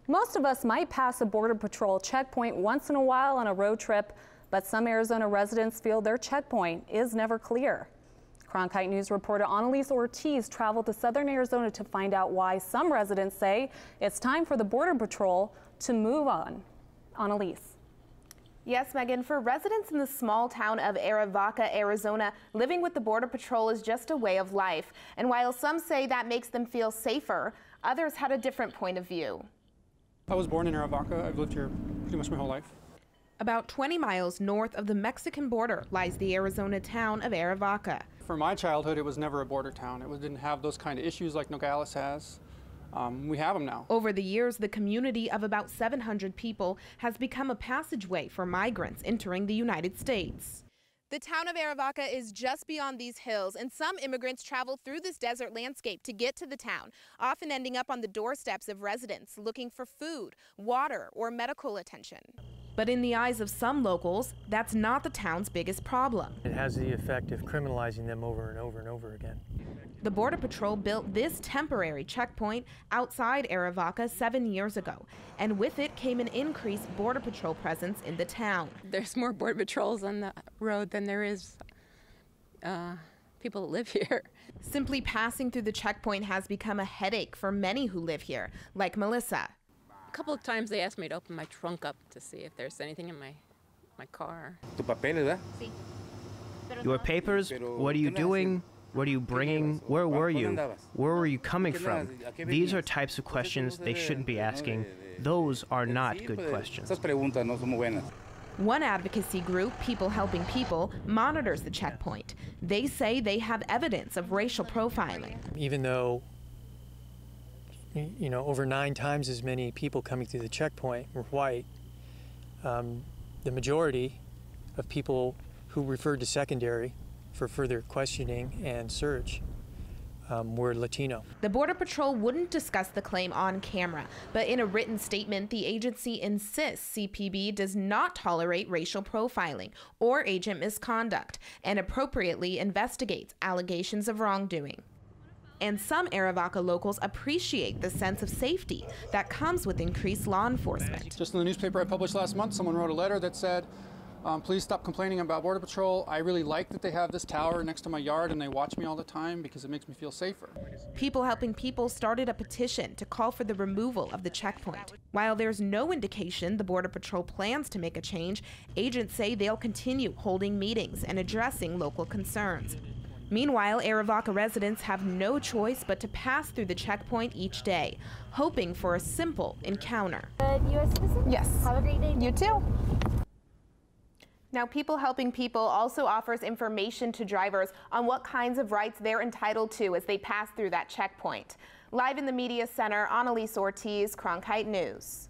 Most of us might pass a Border Patrol checkpoint once in a while on a road trip, but some Arizona residents feel their checkpoint is never clear. Cronkite News reporter Annalise Ortiz traveled to southern Arizona to find out why some residents say it's time for the Border Patrol to move on. Annalise. Yes, Megan, for residents in the small town of Arivaca, Arizona, living with the Border Patrol is just a way of life. And while some say that makes them feel safer, others had a different point of view. I was born in Arivaca. I've lived here pretty much my whole life. About 20 miles north of the Mexican border lies the Arizona town of Arivaca. For my childhood, it was never a border town. It didn't have those kind of issues like Nogales has. We have them now. Over the years, the community of about 700 people has become a passageway for migrants entering the United States. The town of Arivaca is just beyond these hills, and some immigrants travel through this desert landscape to get to the town, often ending up on the doorsteps of residents looking for food, water, or medical attention. But in the eyes of some locals, that's not the town's biggest problem. It has the effect of criminalizing them over and over and over again. The Border Patrol built this temporary checkpoint outside Arivaca 7 years ago, and with it came an increased Border Patrol presence in the town. There's more Border Patrols on the road than there is people that live here. Simply passing through the checkpoint has become a headache for many who live here, like Melissa. A couple of times they asked me to open my trunk up to see if there's anything in my car. Your papers? What are you doing? What are you bringing? Where were you? Where were you coming from? These are types of questions they shouldn't be asking. Those are not good questions. One advocacy group, People Helping People, monitors the checkpoint. They say they have evidence of racial profiling. Even though, over 9 times as many people coming through the checkpoint were white, the majority of people who referred to secondary for further questioning and search were Latino. The Border Patrol wouldn't discuss the claim on camera, but in a written statement, the agency insists CPB does not tolerate racial profiling or agent misconduct and appropriately investigates allegations of wrongdoing. And some Arivaca locals appreciate the sense of safety that comes with increased law enforcement. Just in the newspaper I published last month, someone wrote a letter that said, please stop complaining about Border Patrol. I really like that they have this tower next to my yard and they watch me all the time because it makes me feel safer. People Helping People started a petition to call for the removal of the checkpoint. While there's no indication the Border Patrol plans to make a change, agents say they'll continue holding meetings and addressing local concerns. Meanwhile, Arivaca residents have no choice but to pass through the checkpoint each day, hoping for a simple encounter. U.S. citizen? Yes. Have a great day. You too. Now, People Helping People also offers information to drivers on what kinds of rights they're entitled to as they pass through that checkpoint. Live in the Media Center, Annalise Ortiz, Cronkite News.